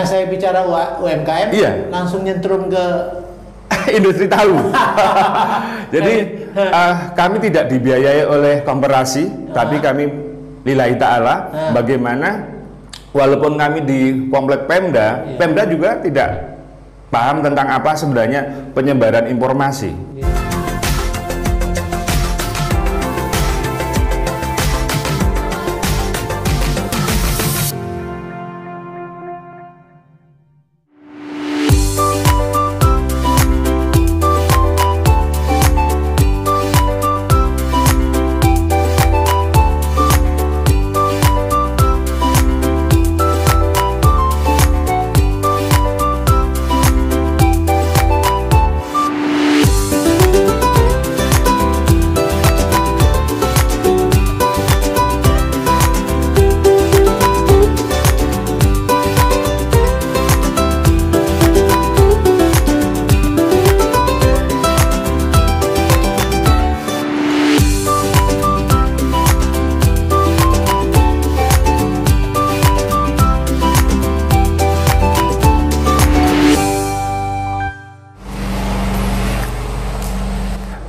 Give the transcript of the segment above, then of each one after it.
Saya bicara UMKM, iya, langsung nyentrum ke industri tahu. Jadi kami tidak dibiayai oleh koperasi, tapi kami lillahi ta'ala. Bagaimana walaupun kami di komplek Pemda, Pemda juga tidak paham tentang apa sebenarnya penyebaran informasi.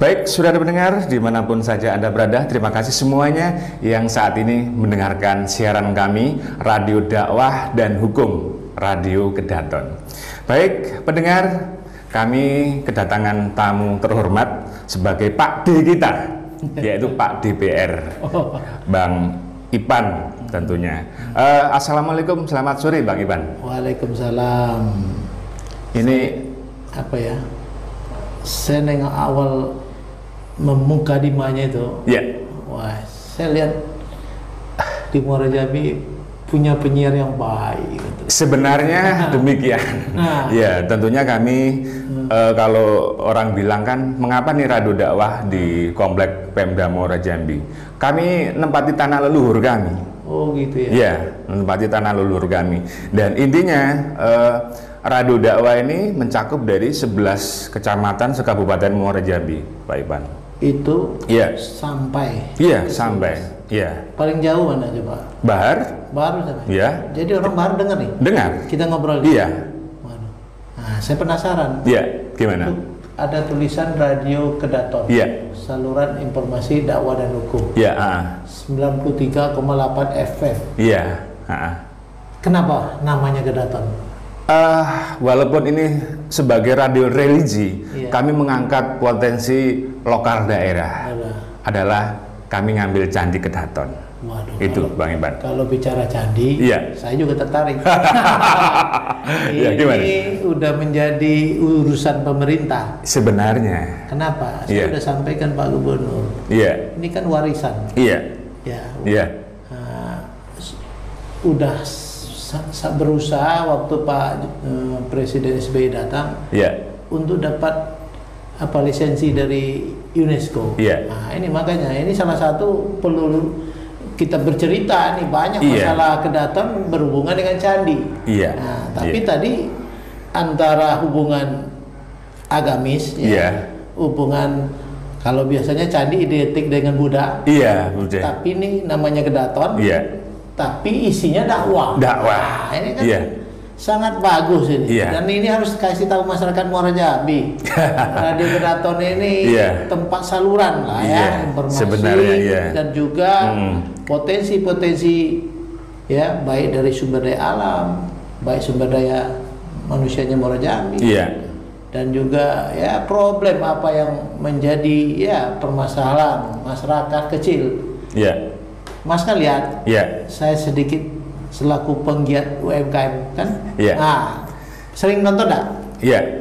Baik, saudara pendengar, dimanapun saja Anda berada, terima kasih semuanya yang saat ini mendengarkan siaran kami, Radio Dakwah dan Hukum, Radio Kedaton. Baik, pendengar, kami kedatangan tamu terhormat sebagai Pak D kita, yaitu Pak DPR, Bang Ipan tentunya. Assalamualaikum, selamat sore Bang Ipan. Waalaikumsalam. Ini apa ya? Saya nengok awal membuka dimanya itu, wah, saya lihat di Muara Jambi punya penyiar yang baik. Gitu. Sebenarnya demikian. Ya, tentunya kami kalau orang bilang kan, mengapa nih Radio Dakwah di komplek Pemda Muara Jambi? Kami nempati tanah leluhur kami. Oh gitu ya? Ya, menempati tanah leluhur kami. Dan intinya Radio Dakwah ini mencakup dari 11 kecamatan sekabupaten Muara Jambi, Pak Ipan. Itu sampai? Iya, sampai. Iya. Paling jauh mana coba? Bahar. Bahar sampai? Iya. Jadi orang Bahar dengar nih? Dengar. Kita ngobrol. Iya. Nah, saya penasaran. Iya, gimana? Itu ada tulisan Radio Kedaton. Iya. Saluran informasi dakwah dan hukum. Iya. 93,8 FM. Iya. Kenapa namanya Kedaton? Walaupun ini sebagai radio religi, kami mengangkat potensi lokal daerah. Adalah kami ngambil Candi Kedaton. Waduh, itu Bang Iban. Kalau bicara candi, saya juga tertarik. Ini udah menjadi urusan pemerintah. Sebenarnya. Kenapa? Saya sudah sampaikan Pak Gubernur. Ini kan warisan. Udah berusaha waktu Pak Presiden SBY datang untuk dapat lisensi dari UNESCO. Nah, ini makanya ini salah satu perlu kita bercerita nih, banyak masalah Kedaton berhubungan dengan candi. Nah, tapi tadi antara hubungan agamis, hubungan kalau biasanya candi identik dengan Buddha. Tapi ini namanya Kedaton. Tapi isinya dakwah. Nah, ini kan sangat bagus ini. Dan ini harus kasih tahu masyarakat Muara Jambi. Radio Kedaton ini tempat saluran lah informasi sebenarnya, dan juga potensi-potensi baik dari sumber daya alam, baik sumber daya manusianya Muara Jambi. Dan juga problem apa yang menjadi permasalahan masyarakat kecil. Mas kan lihat, saya sedikit selaku penggiat UMKM kan, sering nonton nggak?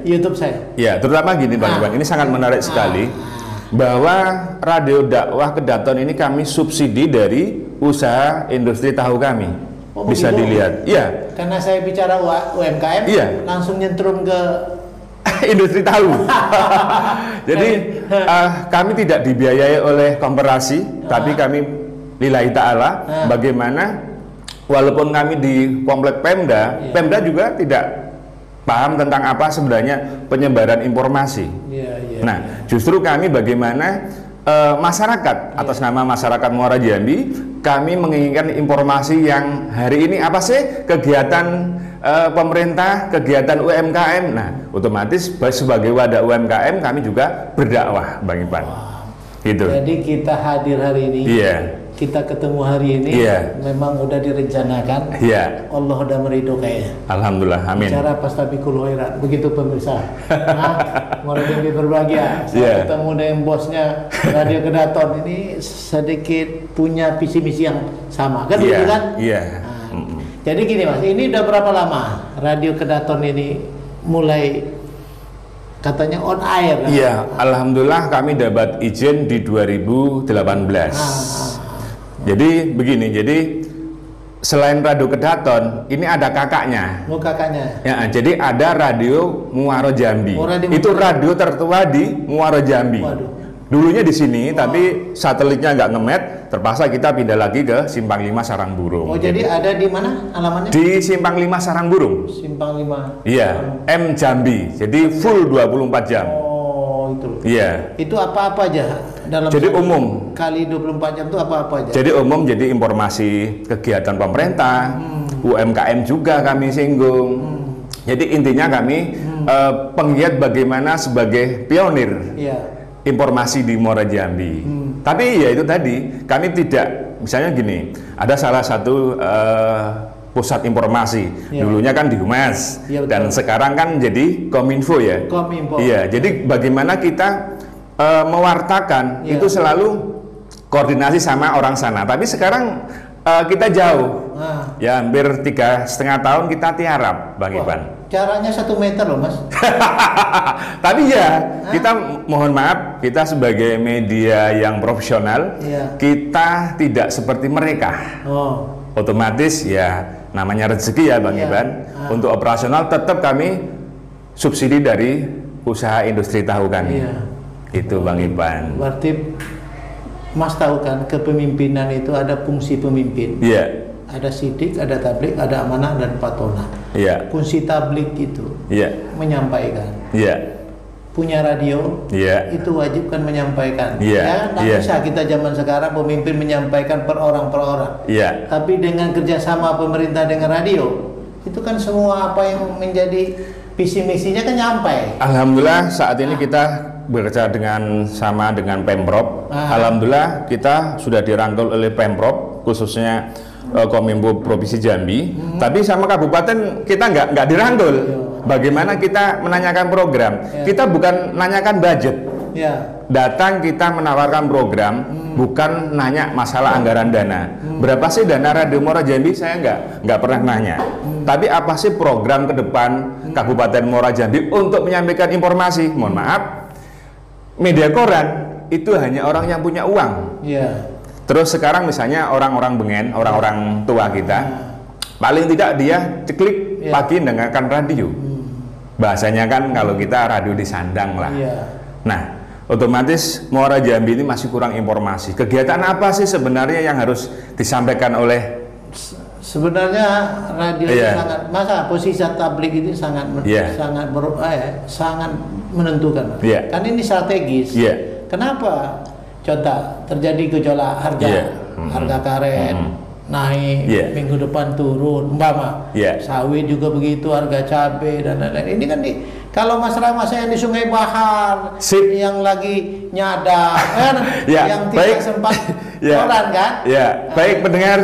YouTube saya. Terutama gini Bang Iwan, ini sangat menarik sekali bahwa Radio Dakwah Kedaton ini kami subsidi dari usaha industri tahu kami. Bisa dilihat. Karena saya bicara UMKM, langsung nyentrum ke industri tahu. Jadi kami tidak dibiayai oleh koperasi, tapi kami lillahi ta'ala. Bagaimana walaupun kami di komplek Pemda, Pemda juga tidak paham tentang apa sebenarnya penyebaran informasi. Nah, justru kami bagaimana masyarakat, atas nama masyarakat Muara Jambi, kami menginginkan informasi yang hari ini apa sih kegiatan pemerintah, kegiatan UMKM. Nah, otomatis sebagai wadah UMKM kami juga berdakwah, Bang Ipan. Gitu. Jadi kita hadir hari ini, kita ketemu hari ini, memang udah direncanakan. Allah udah meridho kayaknya. Alhamdulillah, amin. Bicara Pastabikul Khairat, begitu pemirsa. Muara Jambi berbahagia. Saya ketemu dengan bosnya Radio Kedaton ini sedikit punya visi misi yang sama, kan? Kan? Jadi gini Mas, ini udah berapa lama Radio Kedaton ini mulai katanya on air? Kan? Iya, alhamdulillah kami dapat izin di 2018. Jadi begini, selain Radio Kedaton, ini ada kakaknya. Oh, kakaknya. Ya, jadi ada Radio Muara Jambi. Itu radio tertua di Muara Jambi. Dulunya di sini, tapi satelitnya nggak ngemet, terpaksa kita pindah lagi ke Simpang 5 Sarangburung. Oh, jadi ada di mana alamannya? Di Simpang 5 Sarangburung. Simpang 5. Iya, M Jambi. Jadi full 24 jam. Oh, itu. Iya. Itu apa-apa aja dalam jadi umum. Kali 24 jam itu apa-apa aja. Jadi umum, jadi informasi kegiatan pemerintah, UMKM juga kami singgung. Jadi intinya kami penggiat bagaimana sebagai pionir. Informasi di Muara Jambi. Tapi ya itu tadi, kami tidak, misalnya gini, ada salah satu pusat informasi, dulunya kan di Humas, dan sekarang kan jadi Kominfo ya. Iya, jadi bagaimana kita mewartakan itu selalu koordinasi sama orang sana. Tapi sekarang kita jauh, ya hampir 3,5 tahun kita tiarap, Bang Ipan. Caranya 1 meter loh Mas. Tapi ya kita mohon maaf, kita sebagai media yang profesional, kita tidak seperti mereka. Otomatis ya namanya rezeki ya Bang Iban. Untuk operasional tetap kami subsidi dari usaha industri tahu kami. Itu Bang Iban. Berarti Mas tahu kan kepemimpinan itu ada fungsi pemimpin. Ada sidik, ada tablik, ada amanah dan patona. Fungsi tablik itu menyampaikan. Punya radio itu wajib kan menyampaikan. Nggak bisa kita zaman sekarang pemimpin menyampaikan per orang. Tapi dengan kerjasama pemerintah dengan radio, itu kan semua apa yang menjadi visi misinya kan nyampai. Alhamdulillah saat ini kita bekerja sama dengan Pemprov. Alhamdulillah kita sudah dirangkul oleh Pemprov, khususnya Kominfo Provinsi Jambi, tapi sama kabupaten kita nggak dirangkul. Bagaimana kita menanyakan program? Kita bukan nanyakan budget. Datang kita menawarkan program, bukan nanya masalah anggaran dana. Berapa sih dana Radio Muara Jambi? Saya nggak pernah nanya. Tapi apa sih program ke depan Kabupaten Muara Jambi untuk menyampaikan informasi? Mohon maaf, media koran itu hanya orang yang punya uang. Terus sekarang misalnya orang-orang bengen, orang-orang tua kita, paling tidak dia ceklik pagi mendengarkan radio. Bahasanya kan kalau kita radio disandang lah. Nah, otomatis Muara Jambi ini masih kurang informasi. Kegiatan apa sih sebenarnya yang harus disampaikan oleh? Sebenarnya radio sangat, masa posisi tablik itu sangat menentukan. Kan ini strategis. Kenapa? Contoh, terjadi gejolak harga karet naik, minggu depan turun, sawit juga begitu, harga cabai dan lain-lain. Ini kan kalau masyarakat yang di Sungai Bahar, yang lagi nyadar, yang tidak sempat koran kan? Baik pendengar,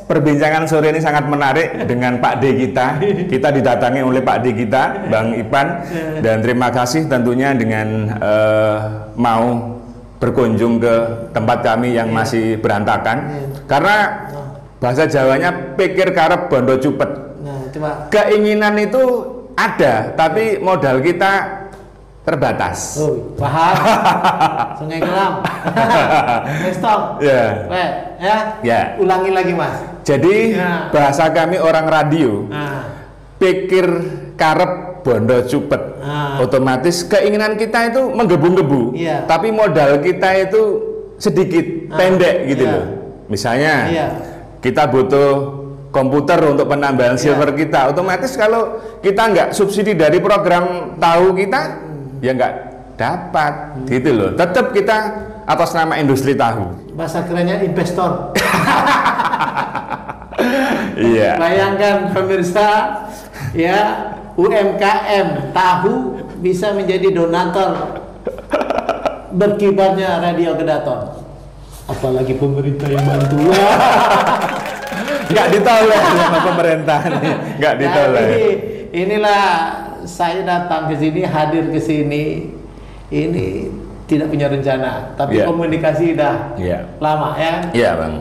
perbincangan sore ini sangat menarik dengan Pak D kita. Kita didatangi oleh Pak D kita, Bang Ipan, dan terima kasih tentunya dengan mau berkunjung ke tempat kami yang masih berantakan, karena bahasa Jawanya pikir karep bondo cupet. Keinginan itu ada, tapi modal kita terbatas. Paham? Sungai Kelam. Stop. Ulangi lagi Mas. Jadi bahasa kami orang radio, pikir karep bondo cupet. Otomatis keinginan kita itu menggebu-gebu, tapi modal kita itu sedikit, pendek gitu loh. Misalnya kita butuh komputer untuk penambahan server kita, otomatis kalau kita nggak subsidi dari program tahu kita, ya nggak dapat, gitu loh. Tetap kita atas nama industri tahu. Bahasa kerennya investor. Iya. Bayangkan pemirsa, ya UMKM tahu bisa menjadi donatur berkibarnya Radio Kedaton. Apalagi pemerintah yang bantu. Nggak ditolak sama pemerintah nih, nggak ditolak. Jadi inilah saya datang ke sini, hadir ke sini, ini tidak punya rencana, tapi komunikasi dah lama ya. Iya bang.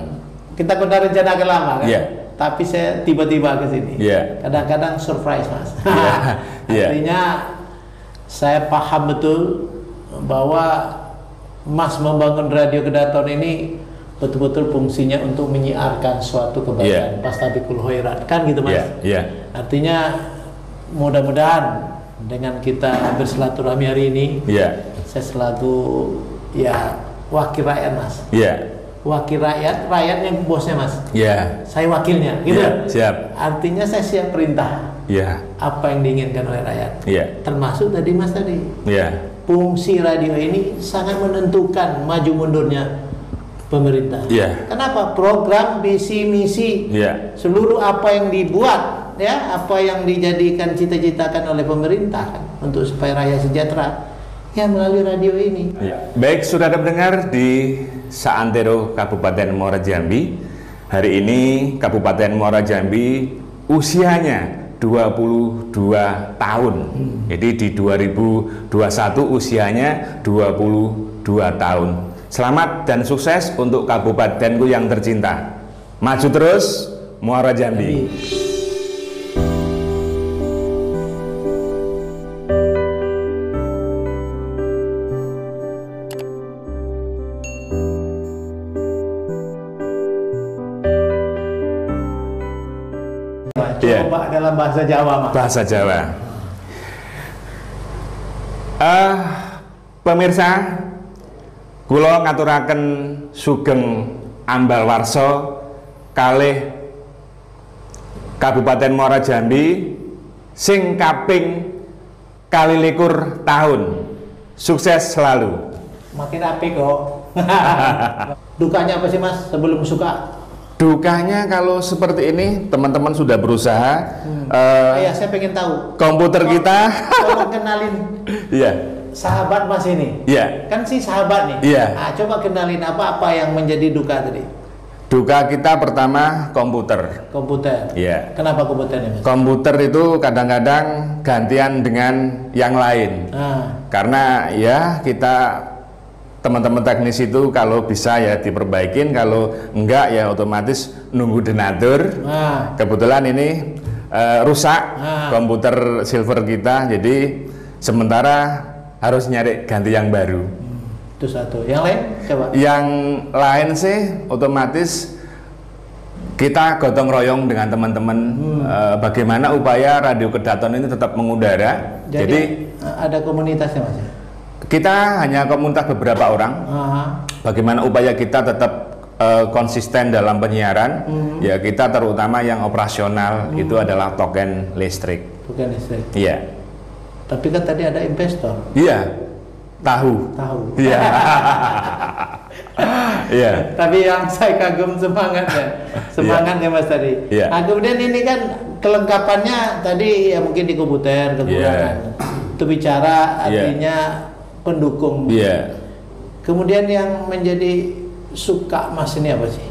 Kita udah rencanakan lama kan. Tapi saya tiba-tiba ke sini. Kadang-kadang surprise mas. Artinya saya paham betul bahwa Mas membangun Radio Kedaton ini betul-betul fungsinya untuk menyiarkan suatu kebaikan, Fastabiqul Khairat, kan gitu mas. Artinya mudah-mudahan dengan kita bersilaturahmi hari ini, saya selaku ya wakil rakyat mas. Wakil rakyat, rakyatnya bosnya mas. Saya wakilnya, gitu. Siap. Artinya saya siap perintah. Apa yang diinginkan oleh rakyat. Termasuk tadi mas tadi. Fungsi radio ini sangat menentukan maju mundurnya pemerintah. Kenapa? Program, visi, misi, seluruh apa yang dibuat, ya, apa yang dijadikan cita-citakan oleh pemerintah untuk supaya rakyat sejahtera, ya melalui radio ini. Baik, sudah ada mendengar di Saantero Kabupaten Muara Jambi. Hari ini Kabupaten Muara Jambi usianya 22 tahun. Jadi di 2021 usianya 22 tahun. Selamat dan sukses untuk kabupatenku yang tercinta. Maju terus, Muara Jambi. Coba dalam bahasa Jawa, Mas. Bahasa Jawa. Pemirsa, kula ngaturaken sugeng ambal warsa kalih Kabupaten Muara Jambi sing kaping 21 tahun. Sukses selalu. Makin apik kok. Dukanya apa sih Mas sebelum suka? Dukanya kalau seperti ini teman-teman sudah berusaha. Iya, saya pengen tahu. Komputer kita. Tolong kenalin. Sahabat Mas ini. Kan si sahabat nih. Coba kenalin apa yang menjadi duka tadi. Duka kita pertama komputer. Komputer. Kenapa komputer nih Mas? Komputer itu kadang-kadang gantian dengan yang lain. Karena ya kita teman-teman teknis itu kalau bisa ya diperbaikin, kalau enggak ya otomatis nunggu denatur. Kebetulan ini rusak komputer silver kita, jadi sementara harus nyari ganti yang baru. Itu satu. Yang lain coba? Yang lain sih otomatis kita gotong royong dengan teman-teman bagaimana upaya Radio Kedaton ini tetap mengudara. Jadi ada komunitasnya Mas? Kita hanya komunitas beberapa orang. Bagaimana upaya kita tetap konsisten dalam penyiaran. Ya kita terutama yang operasional itu adalah token listrik. Token listrik. Iya. Tapi kan tadi ada investor. Iya. Tahu. Iya. Iya. Tapi yang saya kagum semangatnya Mas tadi. Kemudian ini kan kelengkapannya tadi ya mungkin di komputer kekurangan. Itu bicara artinya pendukung. Kemudian yang menjadi suka Mas ini apa sih?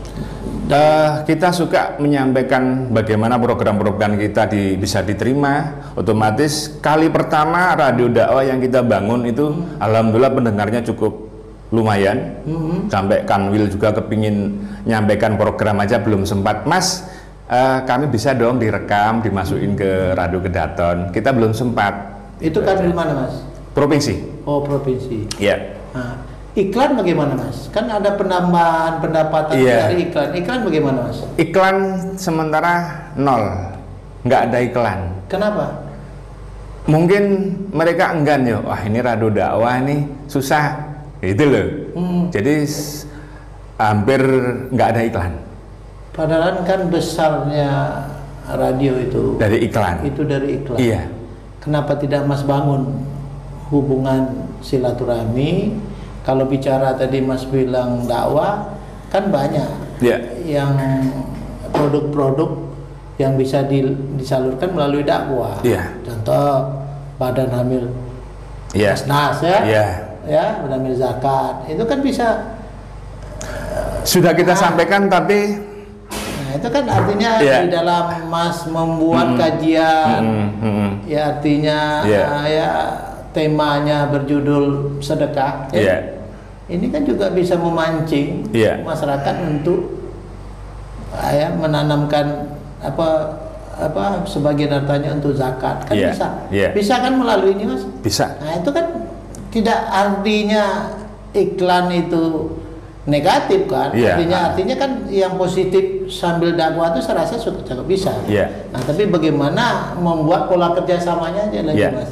Kita suka menyampaikan bagaimana program-program kita bisa diterima. Otomatis kali pertama radio dakwah yang kita bangun itu alhamdulillah pendengarnya cukup lumayan. Sampai Kanwil juga kepingin nyampaikan program aja belum sempat. Mas, kami bisa dong direkam, dimasukin ke Radio Kedaton. Kita belum sempat. Itu Kanwil mana Mas? Provinsi. Oh, provinsi. Iya. Iklan bagaimana Mas? Kan ada penambahan pendapatan dari iklan. Iklan bagaimana Mas? Iklan sementara 0. Nggak ada iklan. Kenapa? Mungkin mereka enggan ya. Wah ini radio dakwah nih susah. Itu loh. Jadi hampir nggak ada iklan. Padahal kan besarnya radio itu dari iklan. Itu dari iklan. Iya. Kenapa tidak Mas bangun hubungan silaturahmi. Kalau bicara tadi Mas bilang dakwah, kan banyak yang produk-produk yang bisa disalurkan melalui dakwah. Contoh badan hamil Basnas ya, badan hamil zakat, itu kan bisa sudah kita sampaikan, tapi itu kan artinya di dalam Mas membuat kajian, ya artinya ya temanya berjudul sedekah. Ini kan juga bisa memancing masyarakat untuk menanamkan apa sebagian hartanya untuk zakat, kan bisa kan melalui ini, Mas? Bisa. Nah, itu kan tidak artinya iklan itu negatif kan? Artinya kan yang positif sambil dakwah itu saya rasa cukup bisa. Nah, tapi bagaimana membuat pola kerjasamanya aja lagi, Mas?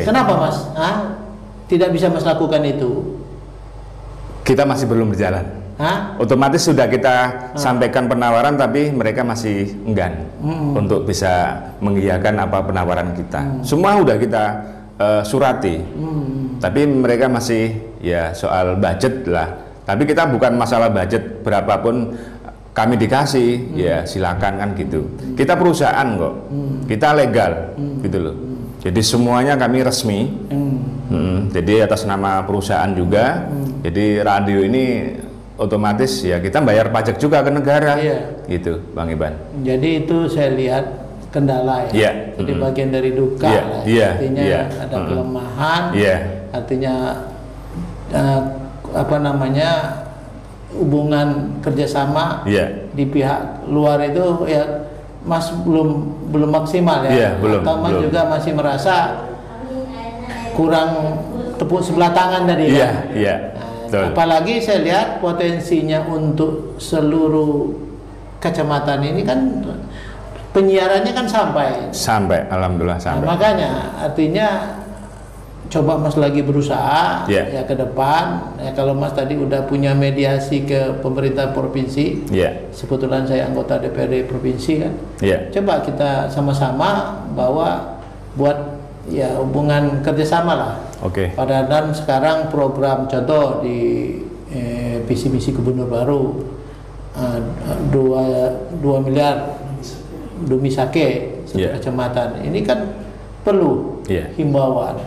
Kenapa, Mas? Tidak bisa Mas lakukan itu? Kita masih belum berjalan. Otomatis sudah kita sampaikan penawaran, tapi mereka masih enggan untuk bisa mengiyakan apa penawaran kita. Semua udah kita surati, tapi mereka masih ya soal budget lah. Tapi kita bukan masalah budget, berapapun kami dikasih, ya silakan kan gitu. Kita perusahaan kok, kita legal gitu loh. Jadi semuanya kami resmi. Jadi atas nama perusahaan juga. Jadi radio ini otomatis ya kita bayar pajak juga ke negara, gitu, Bang Iban. Jadi itu saya lihat kendala ya. Jadi bagian dari duka lah. Artinya ada kelemahan. Artinya hubungan kerjasama di pihak luar itu ya Mas belum maksimal ya. Atau Mas juga masih merasa kurang tepuk sebelah tangan tadi apalagi saya lihat potensinya untuk seluruh kecamatan ini kan penyiarannya kan sampai alhamdulillah sampai. Nah, makanya artinya coba Mas lagi berusaha ya ke depan ya, kalau Mas tadi udah punya mediasi ke pemerintah provinsi, sebetulnya saya anggota DPRD provinsi kan, coba kita sama-sama bahwa buat ya hubungan kerjasama lah. Padahal sekarang program contoh di visi misi Gubernur baru 2 miliar Dumi Sake kecamatan ini kan perlu himbauan,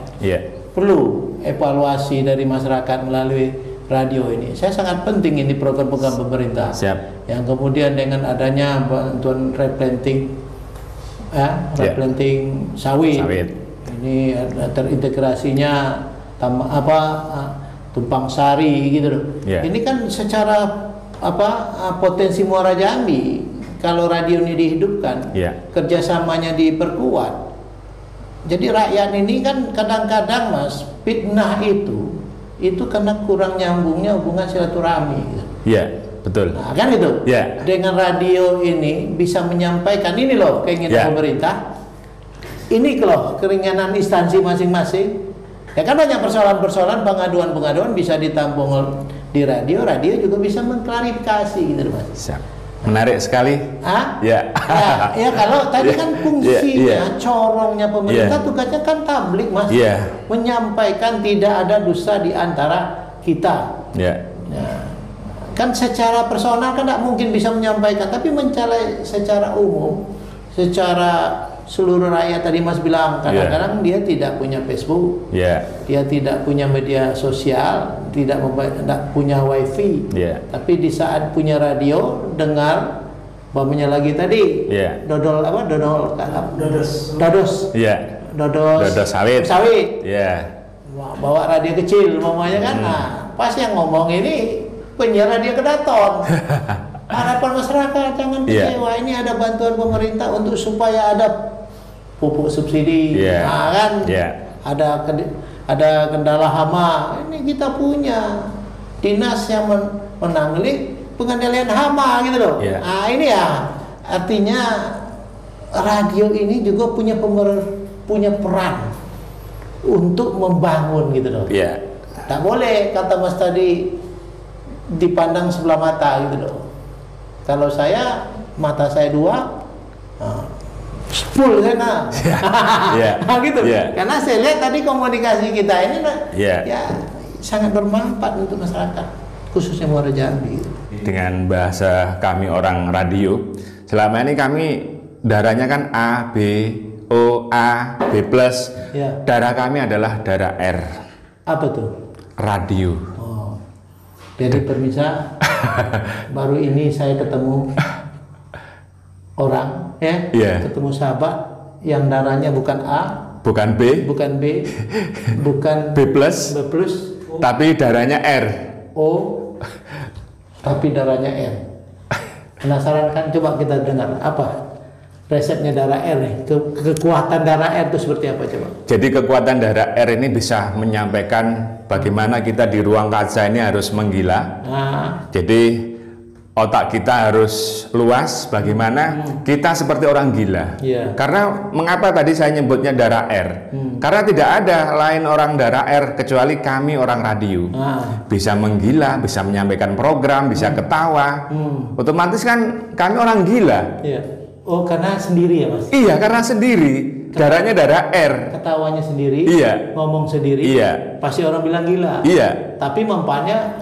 perlu evaluasi dari masyarakat melalui radio ini. Saya sangat penting ini program-program pemerintah. Yang kemudian dengan adanya bantuan replanting, replanting sawit. Ini terintegrasinya tumpang sari gitu loh. Ini kan secara potensi Muara Jambi kalau radio ini dihidupkan, kerjasamanya diperkuat. Jadi rakyat ini kan kadang-kadang Mas fitnah itu karena kurang nyambungnya hubungan silaturahmi. Betul. Nah, kan itu. Dengan radio ini bisa menyampaikan ini loh keinginan pemerintah. Ini loh keringanan instansi masing-masing. Ya kan banyak persoalan-persoalan, pengaduan-pengaduan bisa ditampung di radio. Radio juga bisa mengklarifikasi gitu, Mas. Menarik sekali. Ya kalau tadi kan fungsinya, corongnya pemerintah tugasnya kan tablik, Mas. Menyampaikan tidak ada dusta di antara kita. Kan secara personal kan tidak mungkin bisa menyampaikan, tapi secara umum, secara seluruh rakyat tadi Mas bilang kadang-kadang dia tidak punya Facebook, dia tidak punya media sosial, tidak punya wifi, tapi di saat punya radio dengar, bapaknya lagi tadi dodol sawit, bawa radio kecil mamanya kan, pas yang ngomong ini penyiar radio Kedaton. Harapan masyarakat jangan kecewa, ini ada bantuan pemerintah untuk supaya ada pupuk subsidi, ada kendala hama, ini kita punya dinas yang menangani pengendalian hama gitu loh. Ini ya artinya radio ini juga punya peran untuk membangun gitu loh. Tak boleh kata Mas tadi dipandang sebelah mata gitu loh. Kalau mata saya 2, full sana. Nah, gitu. Karena saya lihat tadi komunikasi kita ini ya sangat bermanfaat untuk masyarakat, khususnya Muara Jambi. Dengan bahasa kami orang radio, selama ini kami darahnya kan A, B, O, A, B+. Darah kami adalah darah R. Apa tuh? Radio. Oh. Jadi permisa, baru ini saya ketemu orang, ketemu sahabat yang darahnya bukan A, bukan B, bukan B+, tapi darahnya R. O, tapi darahnya R. Penasaran kan? Coba kita dengar apa resepnya darah R nih. Kekuatan darah R itu seperti apa coba? Jadi kekuatan darah R ini bisa menyampaikan bagaimana kita di ruang kaca ini harus menggila. Jadi otak kita harus luas, bagaimana kita seperti orang gila. Karena mengapa tadi saya nyebutnya darah R? Karena tidak ada lain orang darah R kecuali kami orang radio. Bisa menggila, bisa menyampaikan program, bisa ketawa. Otomatis kan kami orang gila. Oh, karena sendiri ya Mas? Iya, karena sendiri. Darahnya darah R. Ketawanya sendiri. Ngomong sendiri. Pasti orang bilang gila. Tapi manfaatnya.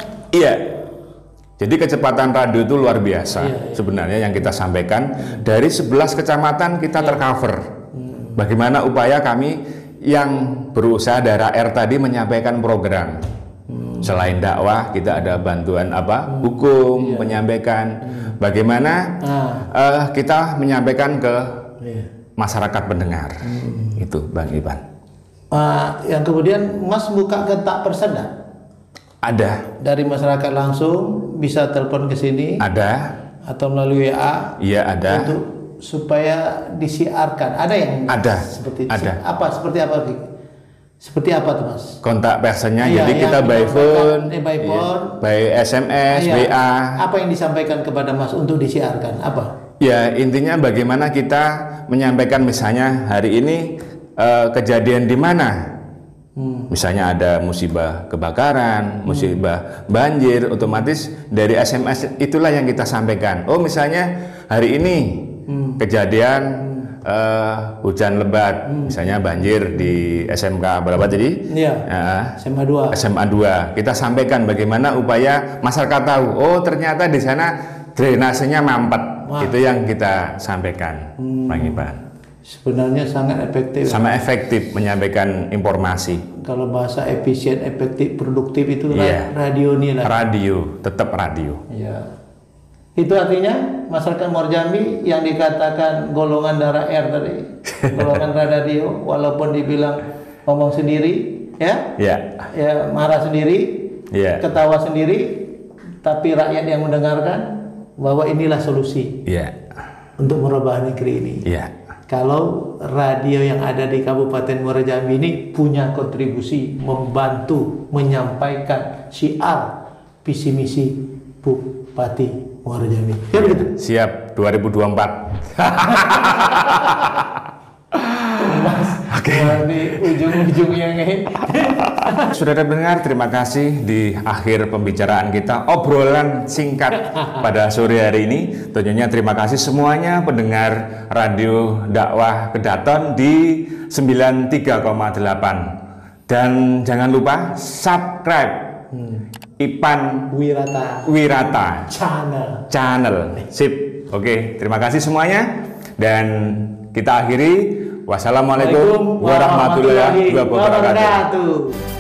Jadi kecepatan radio itu luar biasa. Sebenarnya yang kita sampaikan dari 11 kecamatan kita tercover. Bagaimana upaya kami yang berusaha darah R tadi menyampaikan program. Selain dakwah, kita ada bantuan hukum, menyampaikan bagaimana kita menyampaikan ke masyarakat pendengar. Itu Bang Ipan. Yang kemudian Mas buka kontak person enggak? Ada. Dari masyarakat langsung bisa telepon ke sini? Ada. Atau melalui WA? Iya, ada. Untuk supaya disiarkan. Ada yang seperti ada. Apa seperti apa? Seperti apa tuh Mas? Kontak personnya, jadi kita by phone, by SMS, WA. Apa yang disampaikan kepada Mas untuk disiarkan? Apa? Ya, intinya bagaimana kita menyampaikan misalnya hari ini kejadian di mana? Misalnya ada musibah kebakaran, musibah banjir, otomatis dari SMS itulah yang kita sampaikan. Oh, misalnya hari ini kejadian hujan lebat, misalnya banjir di SMK berapa tadi? SMA 2. Kita sampaikan bagaimana upaya masyarakat tahu. Oh, ternyata di sana drainasenya mampet. Itu yang kita sampaikan, Bang Ipan. Sebenarnya sangat efektif. Sama efektif menyampaikan informasi. Kalau bahasa efisien, efektif, produktif itu radio nih lah. Radio, tetap radio. Itu artinya masyarakat Muara Jambi yang dikatakan golongan darah R tadi, golongan radio, walaupun dibilang ngomong sendiri, marah sendiri, ketawa sendiri, tapi rakyat yang mendengarkan bahwa inilah solusi untuk merubah negeri ini. Kalau radio yang ada di Kabupaten Muara Jambi ini punya kontribusi membantu menyampaikan syiar visi misi Bupati Muara Jambi. Siap 2024. Di ujung-ujungnya nih. Saudara pendengar, terima kasih di akhir pembicaraan kita, obrolan singkat pada sore hari ini. Tentunya terima kasih semuanya pendengar Radio Dakwah Kedaton di 93,8. Dan jangan lupa subscribe Ipan Wirata channel. Sip. Oke, terima kasih semuanya dan kita akhiri. Wassalamualaikum warahmatullahi wabarakatuh.